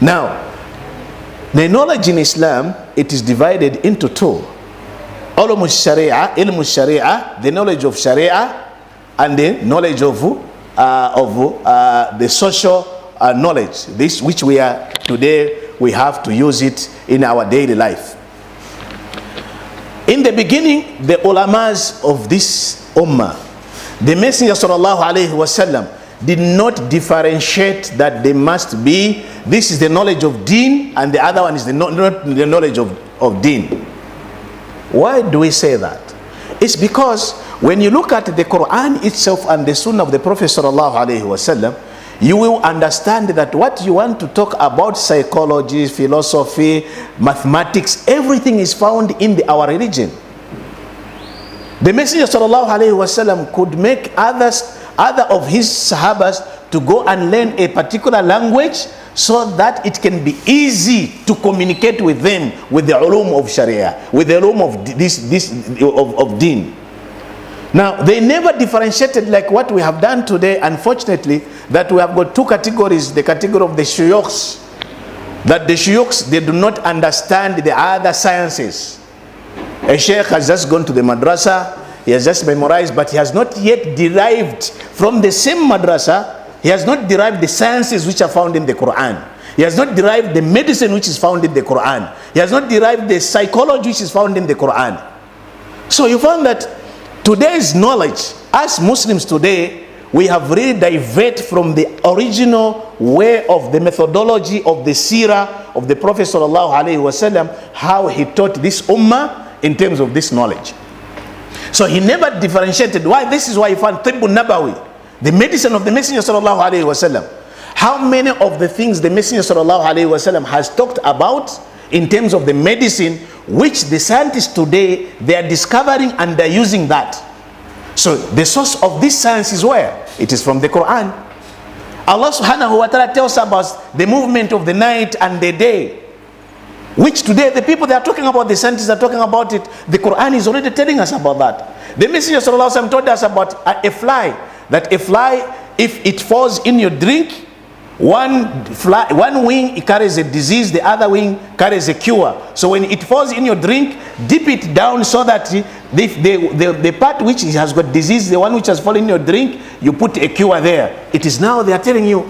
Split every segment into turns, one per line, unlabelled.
Now, the knowledge in Islam, it is divided into two. Ilmu Sharia, the knowledge of Sharia, and the knowledge of the social knowledge. This which we are today, we have to use it in our daily life. In the beginning, the ulamas of this ummah, the Messenger sallallahu alaihi wasallam, did not differentiate that they must be, this is the knowledge of deen and the other one is the knowledge of deen. Why do we say that? It's because when you look at the Quran itself and the Sunnah of the Prophet sallallahu alaihi wasallam, you will understand that what you want to talk about, psychology, philosophy, mathematics, everything is found in our religion. The Messenger sallallahu alaihi wasallam could make other of his sahabas to go and learn a particular language so that it can be easy to communicate with them with the ulum of Sharia, with the ulum of deen. Now, they never differentiated like what we have done today, unfortunately, that we have got two categories. The category of the shuyukhs, that the shuyukhs, they do not understand the other sciences. A sheikh has just gone to the madrasa, he has just memorized, but he has not yet derived from the same madrasa, he has not derived the sciences which are found in the Quran. He has not derived the medicine which is found in the Quran. He has not derived the psychology which is found in the Quran. So you found that today's knowledge, as Muslims today, we have really diverted from the original way of the methodology of the seerah of the Prophet sallallahu alaihi wasallam, how he taught this ummah in terms of this knowledge. So he never differentiated. Why? This is why you find Tibbun Nabawi, the medicine of the Messenger sallallahu alaihi wasallam. How many of the things the Messenger sallallahu alaihi wasallam has talked about in terms of the medicine, which the scientists today, they are discovering and they're using that. So the source of this science is where? It is from the Quran. Allah subhanahu wa ta'ala tells about the movement of the night and the day, which today the people they are talking about, the scientists are talking about it. The Quran is already telling us about that. The Messenger sallallahu alaihi wasallam told us about a fly, that a fly, if it falls in your drink, one wing it carries a disease, the other wing carries a cure. So when it falls in your drink, dip it down so that the part which has got disease, the one which has fallen in your drink, you put a cure there. It is now they are telling you.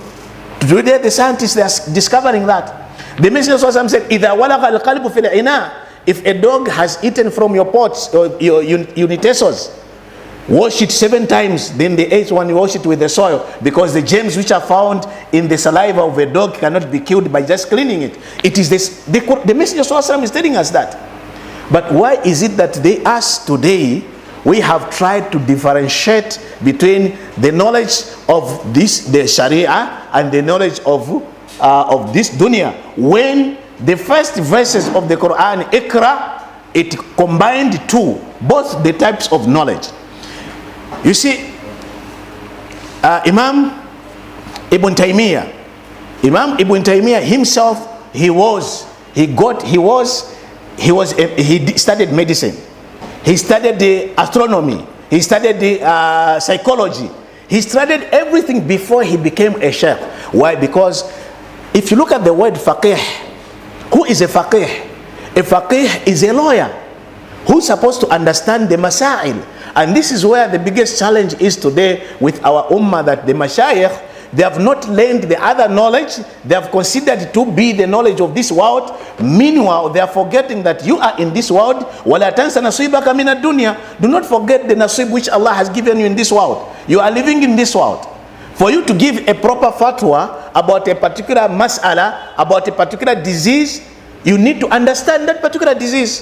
Today the scientists, they are discovering that. The Messenger said, "Idha walagha al-qalbu fil ina." If a dog has eaten from your pots or your utensils, wash it 7 times, then the 8th one you wash it with the soil, because the germs which are found in the saliva of a dog cannot be killed by just cleaning it. It is this, the Messenger is telling us that. But why is it that us today, we have tried to differentiate between the knowledge of this, the Sharia, and the knowledge of this dunya, when the first verses of the Quran, Iqra, it combined both the types of knowledge. You see, Imam Ibn Taymiyyah himself, he studied medicine, he studied the astronomy, he studied the psychology, he studied everything before he became a sheikh. Why? Because if you look at the word faqih, who is a faqih? A faqih is a lawyer who's supposed to understand the masail. And this is where the biggest challenge is today with our ummah, that the mashayikh, they have not learned the other knowledge. They have considered to be the knowledge of this world. Meanwhile, they are forgetting that you are in this world. وَلَا تَنْسَ نَصِيبَكَ مِنَ الدُّنْيَا. Do not forget the nasib which Allah has given you in this world. You are living in this world. For you to give a proper fatwa about a particular mas'ala, about a particular disease, you need to understand that particular disease.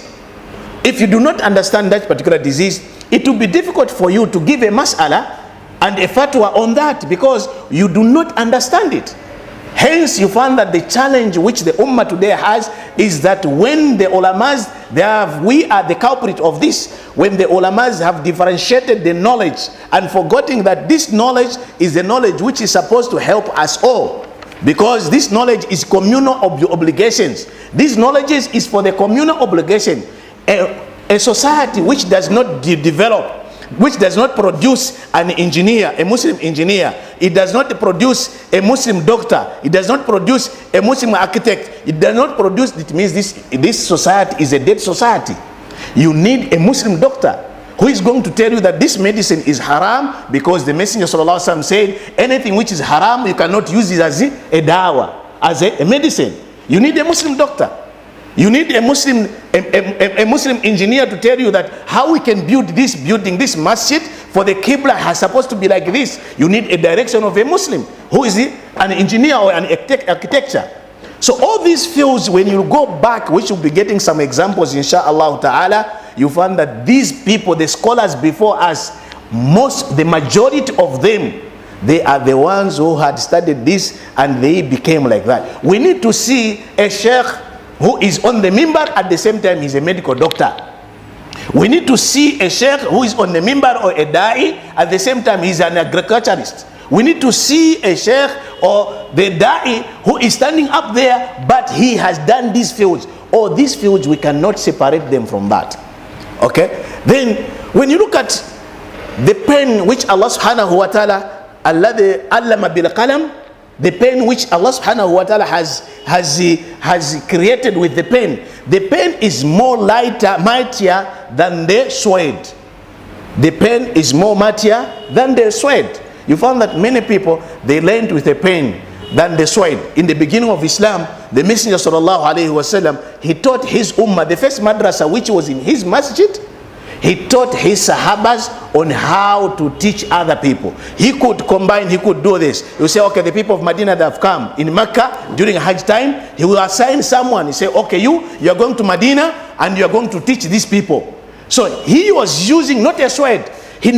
If you do not understand that particular disease, it will be difficult for you to give a mas'ala and a fatwa on that, because you do not understand it. Hence, you find that the challenge which the ummah today has is that when the ulamas, we are the culprit of this, when the ulamas have differentiated the knowledge and forgetting that this knowledge is the knowledge which is supposed to help us all, because this knowledge is communal obligations. This knowledge is for the communal obligation. A society which does not develop which does not produce an engineer, a Muslim engineer. It does not produce a Muslim doctor. It does not produce a Muslim architect. It does not produce, it means this society is a dead society. You need a Muslim doctor who is going to tell you that this medicine is haram, because the Messenger sallallahu alaihi wasallam said anything which is haram you cannot use it as a dawa, as a medicine. You need a Muslim doctor. You need a Muslim engineer to tell you that how we can build this building, this masjid, for the Qibla has supposed to be like this. You need a direction of a Muslim who is an engineer or an architecture. So all these fields, when you go back, we should be getting some examples inshallah ta'ala, you find that these people, the scholars before us, the majority of them, they are the ones who had studied this and they became like that. We need to see a sheikh who is on the mimbar, at the same time he's a medical doctor. We need to see a sheikh who is on the mimbar or a da'i, at the same time he's an agriculturist. We need to see a sheikh or the da'i who is standing up there, but he has done these fields. Or these fields, we cannot separate them from that. Okay? Then, when you look at the pen which Allah subhanahu wa ta'ala, alladhi allama bil qalam, the pen which Allah subhanahu wa ta'ala has created with the pen is more mightier than the sword. The pen is more mightier than the sword. You found that many people, they learned with a pen than the sword. In the beginning of Islam, the Messenger sallallahu alaihi wasallam, he taught his ummah, the first madrasa which was in his masjid, he taught his sahabas on how to teach other people. He could combine, he could do this. He would say, okay, the people of Medina that have come in Mecca during Hajj time, he will assign someone. He say, okay, you are going to Medina and you are going to teach these people. So he was using not a sword. He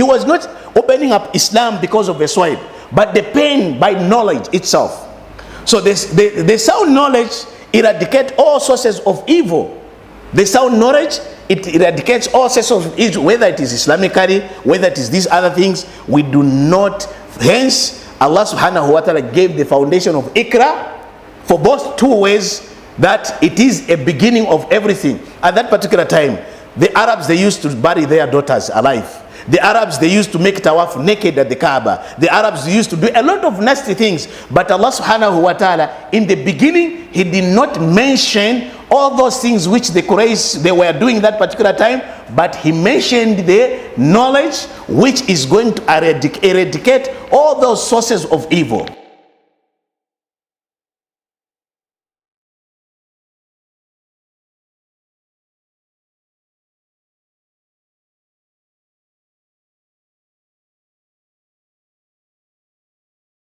was not opening up Islam because of the sword, but the pen by knowledge itself. So the sound knowledge eradicates all sources of evil. The sound knowledge, it eradicates all sources of evil, whether it is Islamically, whether it is these other things. We do not, hence Allah subhanahu wa ta'ala gave the foundation of Iqra for both two ways, that it is a beginning of everything. At that particular time, the Arabs, they used to bury their daughters alive. The Arabs, they used to make tawaf naked at the Kaaba. The Arabs used to do a lot of nasty things. But Allah subhanahu wa ta'ala, in the beginning, He did not mention all those things which the Quraysh, they were doing that particular time, but He mentioned the knowledge which is going to eradicate all those sources of evil.